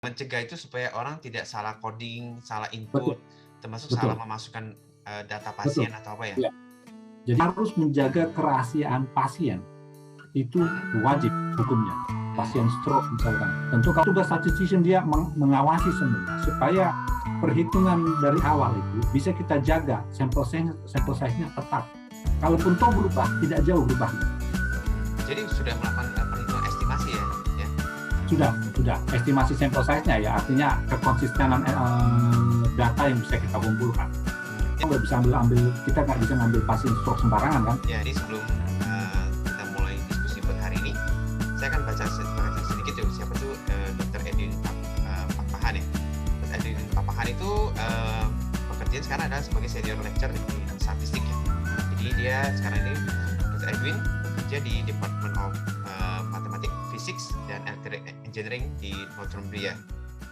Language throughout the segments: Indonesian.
Mencegah itu supaya orang tidak salah coding, salah Betul, input, termasuk salah betul, memasukkan, data betul. pasien atau apa ya? Ya. Jadi harus menjaga kerahasiaan pasien. Itu wajib hukumnya. Pasien stroke misalkan. Tentu kalau tugas statistician dia mengawasi semua supaya perhitungan dari awal itu bisa kita jaga sampel size-nya tetap. Kalaupun toh berubah, tidak jauh berubahnya. Jadi sudah melakukan perhitungan estimasi ya? Sudah estimasi sampel size-nya ya, artinya kekonsistenan data yang bisa kita kumpulkan. Kita nggak bisa ngambil pasien stroke sembarangan kan? Ya, ini sebelum kita mulai diskusi buat hari ini, saya akan baca sedikit ya, siapa tuh Dr. Edwin Papahan ya. Dr. Edwin Papahan itu pekerjaan sekarang adalah sebagai senior lecturer di statistik ya. Jadi dia sekarang ini Dr. Edwin bekerja di Department of Mathematics, Physics, dan Engineering di Northumbria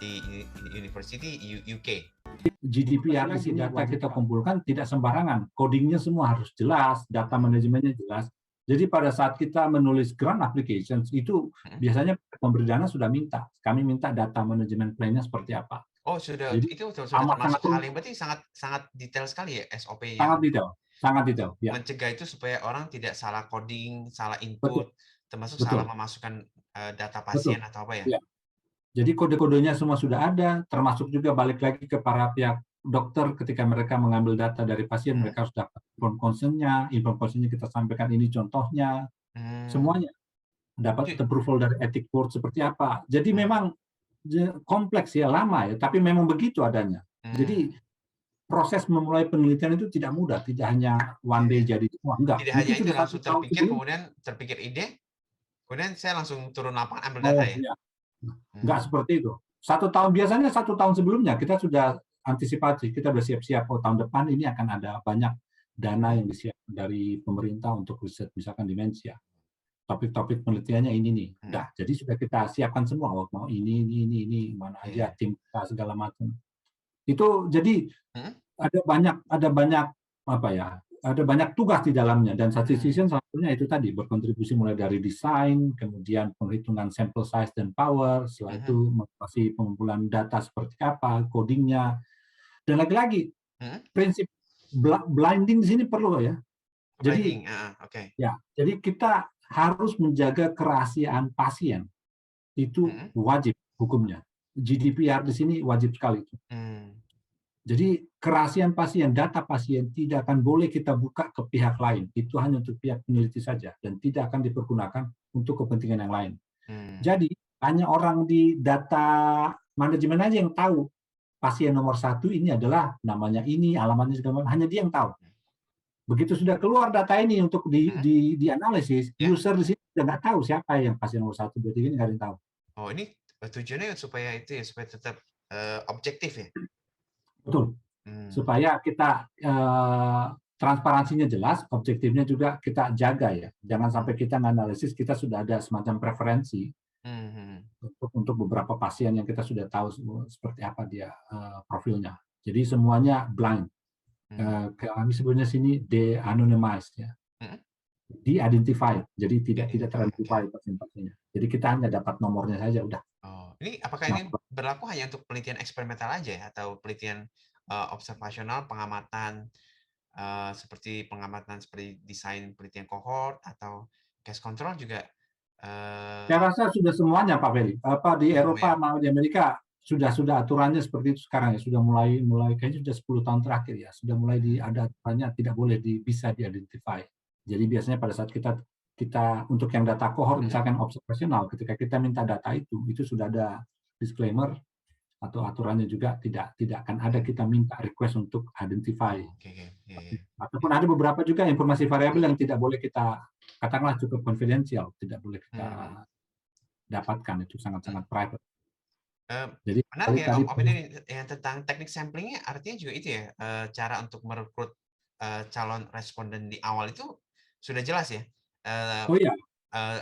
di University UK. GDPR isi data kita kumpulkan tidak sembarangan, codingnya semua harus jelas, data manajemennya jelas. Jadi pada saat kita menulis grant applications itu biasanya pemberi dana sudah minta, kami minta data manajemen plan-nya seperti apa. Oh sudah, Jadi itu sudah termasuk hal yang berarti sangat detail sekali ya SOP yang sangat detail. Ya. Mencegah itu supaya orang tidak salah coding, salah input, termasuk salah memasukkan data pasien atau apa ya? Ya. Jadi kode-kodenya semua sudah ada, termasuk juga balik lagi ke para pihak dokter ketika mereka mengambil data dari pasien, mereka harus dapat inform consent-nya kita sampaikan ini contohnya, semuanya. Dapat approval dari ethic board seperti apa. Jadi memang kompleks ya, lama ya, tapi memang begitu adanya. Jadi proses memulai penelitian itu tidak mudah, tidak hanya one day jadi semua, enggak. Tidak hanya itu langsung kemudian terpikir ide, kemudian saya langsung turun lapangan ambil data ya? Iya. Enggak seperti itu. Biasanya 1 tahun sebelumnya kita sudah antisipasi, kita sudah siap-siap, tahun depan ini akan ada banyak dana yang disiapkan dari pemerintah untuk riset, misalkan demensia. Topik-topik penelitiannya ini nih. Jadi sudah kita siapkan semua, mau ini, mana aja tim kita segala macam. Itu jadi ada banyak tugas di dalamnya, dan statistician satunya itu tadi berkontribusi mulai dari desain, kemudian penghitungan sample size dan power, setelah itu mengatasi pengumpulan data seperti apa, codingnya, dan lagi-lagi prinsip blinding di sini perlu ya. Jadi jadi kita harus menjaga kerahasiaan pasien, itu wajib hukumnya. GDPR di sini wajib sekali itu. Jadi kerahasiaan pasien, data pasien tidak akan boleh kita buka ke pihak lain. Itu hanya untuk pihak peneliti saja dan tidak akan dipergunakan untuk kepentingan yang lain. Jadi hanya orang di data manajemen aja yang tahu pasien nomor 1 ini adalah namanya ini, alamatnya segala macam, hanya dia yang tahu. Begitu sudah keluar data ini untuk dianalisis, user di sini sudah nggak tahu siapa yang pasien nomor 1, berarti ini nggak ada yang tahu. Oh ini tujuannya supaya itu ya, supaya tetap objektif ya? Betul. Supaya kita transparansinya jelas, objektifnya juga kita jaga ya. Jangan sampai kita menganalisis, kita sudah ada semacam preferensi untuk beberapa pasien yang kita sudah tahu seperti apa dia profilnya. Jadi semuanya blind. Kami sebutnya sini de-anonymized ya. De-identified. Jadi tidak ter-identify pasien-pasiennya. Jadi kita hanya dapat nomornya saja udah. Oh, ini apakah ini berlaku hanya untuk penelitian eksperimental aja ya, atau penelitian observasional, pengamatan seperti desain penelitian kohort atau case control juga? Saya rasa sudah semuanya Pak Ferry. Di Eropa maupun di Amerika sudah aturannya seperti itu sekarang ya, sudah mulai kayaknya sudah 10 tahun terakhir ya, sudah mulai ada aturannya tidak boleh bisa di-identify. Jadi biasanya pada saat kita untuk yang data kohort misalkan observasional, ketika kita minta data itu sudah ada disclaimer atau aturannya juga tidak akan ada kita minta request untuk identify. Ataupun ada beberapa juga informasi variabel yang tidak boleh kita katakanlah cukup confidential, tidak boleh kita dapatkan, itu sangat-sangat private. Jadi menarik ya Om ini yang tentang teknik samplingnya, artinya juga itu ya, cara untuk merekrut calon responden di awal itu sudah jelas ya.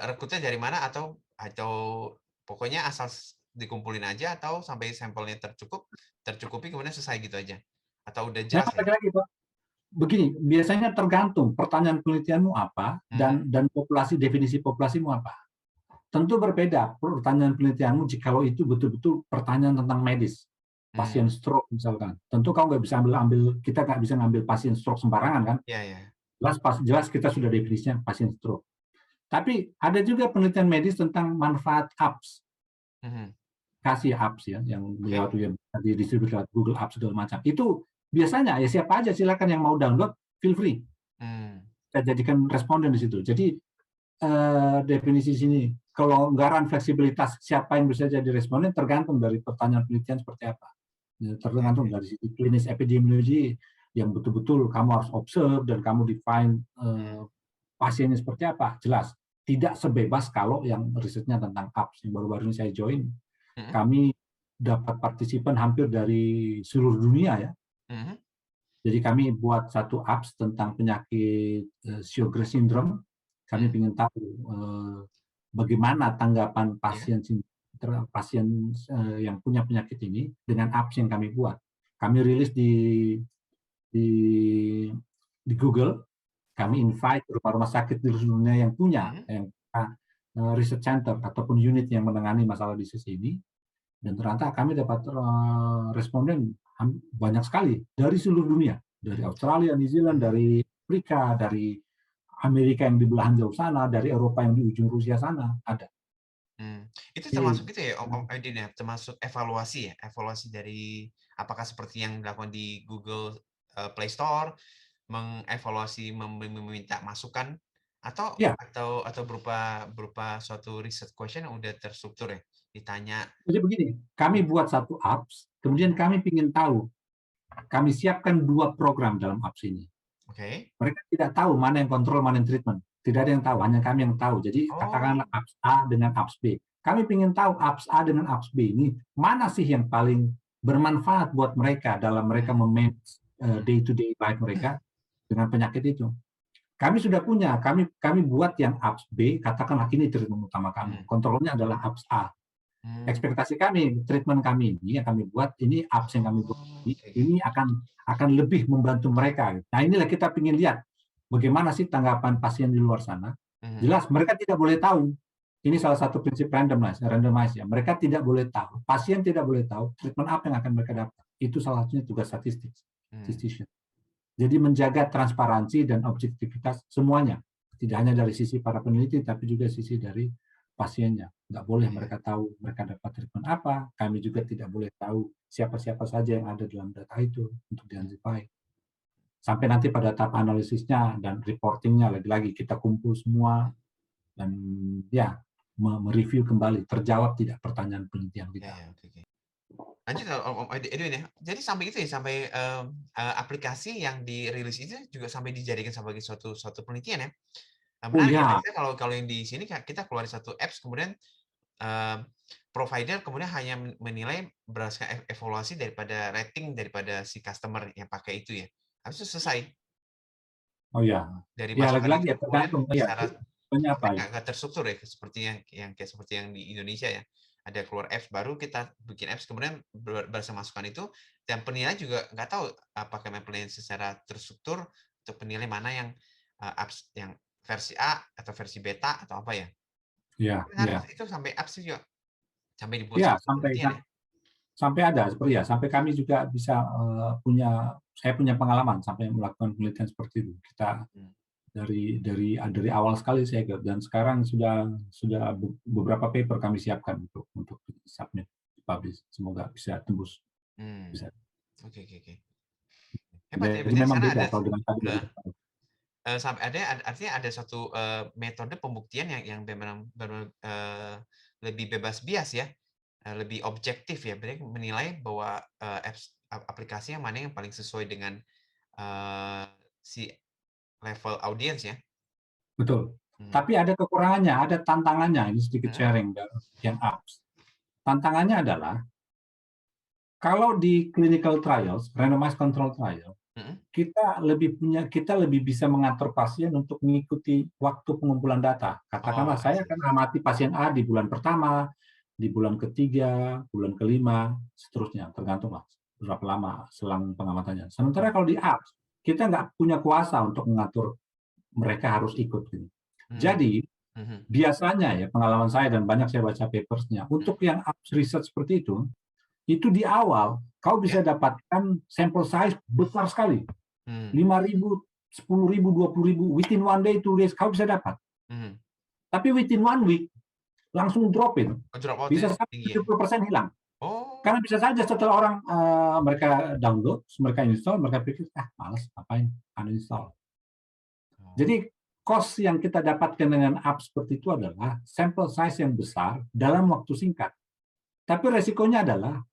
Rekrutnya dari mana atau pokoknya asal dikumpulin aja atau sampai sampelnya tercukupi kemudian selesai gitu aja, atau udah jelas ya? Lagi, Pak. Begini, biasanya tergantung pertanyaan penelitianmu apa dan definisi populasimu apa. Tentu berbeda pertanyaan penelitianmu jikalau itu betul-betul pertanyaan tentang medis, pasien stroke misalkan. Tentu kau nggak bisa kita nggak bisa ngambil pasien stroke sembarangan kan? Iya, iya. Jelas kita sudah definisinya pasien stroke. Tapi ada juga penelitian medis tentang manfaat apps, kasih apps ya, yang lewat didistribusi lewat Google Apps segala macam. Itu biasanya ya siapa aja silakan yang mau download, feel free. Kita jadikan responden di situ. Jadi definisi sini, kelonggaran fleksibilitas siapa yang bisa jadi responden tergantung dari pertanyaan penelitian seperti apa. Ya, tergantung dari sisi klinis epidemiologi yang betul-betul kamu harus observe dan kamu define pasiennya seperti apa. Jelas, tidak sebebas kalau yang risetnya tentang apps. Yang baru-baru ini saya join, kami dapat partisipan hampir dari seluruh dunia ya. Jadi kami buat satu apps tentang penyakit Sjogren syndrome. Kami ingin tahu bagaimana tanggapan pasien yang punya penyakit ini dengan apps yang kami buat. Kami rilis di Google, kami invite beberapa rumah sakit di seluruh dunia yang punya research center ataupun unit yang menangani masalah disease ini, dan ternyata kami dapat responden banyak sekali dari seluruh dunia, dari Australia, New Zealand, dari Afrika, dari Amerika yang di belahan jauh sana, dari Eropa yang di ujung Rusia sana, ada. Itu termasuk itu ya, Om Aidin ya, termasuk evaluasi ya, evaluasi dari apakah seperti yang dilakukan di Google Play Store, mengevaluasi, meminta masukan, atau Ya. atau berupa suatu research question yang udah terstruktur ya, ditanya. Jadi begini, kami buat satu apps, kemudian kami ingin tahu, kami siapkan 2 program dalam apps ini. Mereka tidak tahu mana yang kontrol, mana yang treatment. Tidak ada yang tahu, hanya kami yang tahu. Jadi katakanlah apps A dengan apps B. Kami ingin tahu apps A dengan apps B ini, mana sih yang paling bermanfaat buat mereka dalam mereka memanage day-to-day life mereka dengan penyakit itu. Kami sudah punya, kami buat yang apps B, katakanlah ini treatment utama kami. Kontrolnya adalah apps A. Ekspektasi kami, treatment kami ini yang kami buat, ini apps yang kami buat ini akan lebih membantu mereka. Nah inilah kita ingin lihat bagaimana sih tanggapan pasien di luar sana. Jelas mereka tidak boleh tahu. Ini salah satu prinsip randomize ya. Mereka tidak boleh tahu, pasien tidak boleh tahu treatment apa yang akan mereka dapat. Itu salah satunya tugas statistician. Jadi menjaga transparansi dan objektivitas semuanya, tidak hanya dari sisi para peneliti, tapi juga sisi dari pasiennya. Nggak boleh mereka tahu mereka dapat treatment apa. Kami juga tidak boleh tahu siapa-siapa saja yang ada dalam data itu untuk di-identify. Sampai nanti pada tahap analisisnya dan reportingnya, lagi-lagi kita kumpul semua dan ya mereview kembali, terjawab tidak pertanyaan penelitian kita. Lanjut Om Edwin ya. Jadi sampai itu ya, sampai aplikasi yang dirilis itu juga sampai dijadikan sebagai suatu penelitian ya. Menarik ya. Kalau yang di sini kita keluarin satu apps, kemudian provider kemudian hanya menilai berdasarkan evaluasi daripada rating daripada si customer yang pakai itu ya. Habis itu selesai. Oh ya. Dari lagi-lagi ya tergantung ya. Nggak terstruktur ya, seperti yang di Indonesia ya. Ada keluar apps baru, kita bikin apps, kemudian berdasarkan masukan itu, dan penilaian juga nggak tahu apakah penilaian secara terstruktur untuk penilai mana yang apps yang versi A atau versi beta atau apa ya. Iya. Itu sampai apps juga sampai dibuat. Ya, sampai ada seperti ya. Sampai kami juga bisa saya punya pengalaman sampai melakukan penelitian seperti itu. Kita dari awal sekali saya ikut, dan sekarang sudah beberapa paper kami siapkan untuk submit, publish. Semoga bisa tembus. Bisa. Oke. Jadi memang beda kalau dengan tadi. Sampai artinya ada suatu metode pembuktian yang memang lebih bebas bias ya, lebih objektif ya, berarti menilai bahwa aplikasi yang mana yang paling sesuai dengan si level audiens ya. Betul. Tapi ada kekurangannya, ada tantangannya. Ini sedikit sharing dari yang apps. Tantangannya adalah kalau di clinical trials, randomized control trial, kita lebih bisa mengatur pasien untuk mengikuti waktu pengumpulan data. Katakanlah saya akan amati pasien A di bulan pertama, di bulan ketiga, bulan kelima, seterusnya, tergantung berapa lama selang pengamatannya. Sementara kalau di apps, kita nggak punya kuasa untuk mengatur mereka harus ikut. Jadi Biasanya ya, pengalaman saya dan banyak saya baca papersnya, untuk yang apps research seperti itu di awal kau bisa dapatkan sampel size besar sekali. 5.000, 10.000, 20.000, within 1 day, 2 days kau bisa dapat. Tapi within 1 week langsung drop-in. Bisa sampai 70% hilang. Karena bisa saja setelah orang mereka download, mereka install, mereka pikir, malas, ngapain, uninstall. Jadi cost yang kita dapatkan dengan app seperti itu adalah sampel size yang besar dalam waktu singkat. Tapi resikonya adalah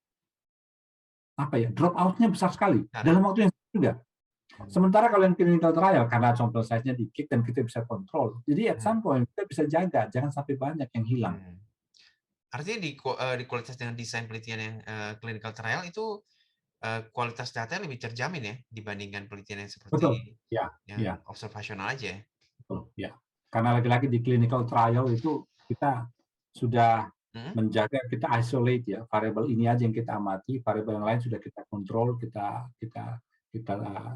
drop out-nya besar sekali dalam waktu yang singkat juga. Sementara kalau yang clinical trial karena sampel size-nya dikit dan kita bisa kontrol. Jadi at some point kita bisa jaga jangan sampai banyak yang hilang. Artinya di kualitas dengan desain penelitian yang clinical trial itu kualitas data lebih terjamin ya dibandingkan penelitian yang seperti yang observasional aja. Betul, ya. Karena lagi-lagi di clinical trial itu kita sudah menjaga, kita isolate ya, variabel ini aja yang kita amati, variabel yang lain sudah kita kontrol, kita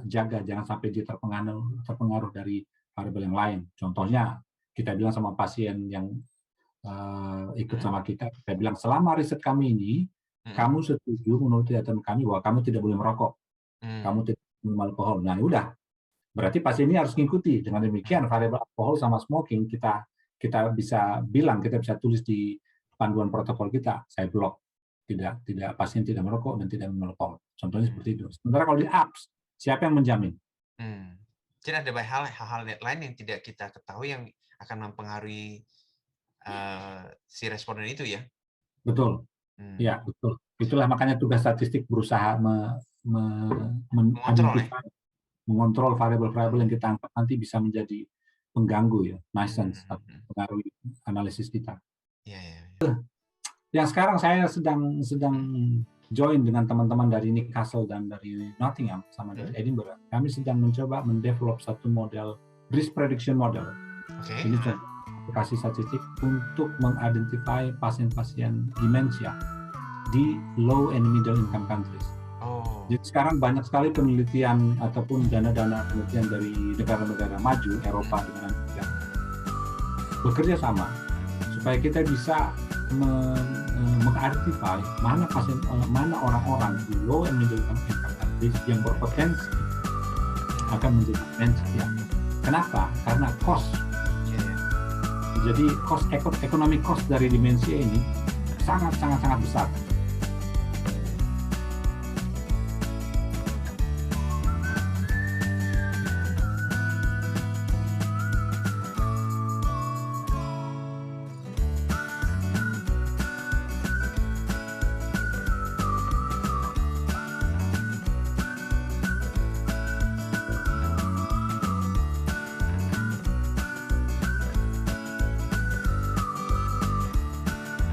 jaga jangan sampai dia terpengaruh dari variabel yang lain. Contohnya kita bilang sama pasien yang ikut sama kita bilang selama riset kami ini kamu setuju menurut data kami bahwa kamu tidak boleh merokok, kamu tidak boleh minum alkohol. Nah, udah. Berarti pasien ini harus mengikuti. Dengan demikian variabel alkohol sama smoking kita bisa bilang, kita bisa tulis di panduan protokol kita, saya blok. Tidak pasien tidak merokok dan tidak minum alkohol. Contohnya seperti itu. Sementara kalau di apps, siapa yang menjamin? Jadi ada hal-hal lain yang tidak kita ketahui yang akan mempengaruhi si responden itu ya? Betul. Ya, betul. Itulah makanya tugas statistik berusaha mengontrol variabel-variabel yang kita anggap nanti bisa menjadi pengganggu ya, nuisance, pengaruhi analisis kita. Yang sekarang saya sedang join dengan teman-teman dari Newcastle dan dari Nottingham sama dari Edinburgh. Kami sedang mencoba mendevelop satu model risk prediction model. Ini aplikasi statistik untuk mengidentify pasien-pasien demensia di low and middle income countries. Jadi sekarang banyak sekali penelitian ataupun dana-dana penelitian dari negara-negara maju Eropa dengan Amerika bekerja sama supaya kita bisa mengidentify mana orang-orang di low and middle income countries yang berpotensi akan menjadi demensia. Kenapa? Karena cost. Jadi ekonomi cost dari demensia ini sangat besar.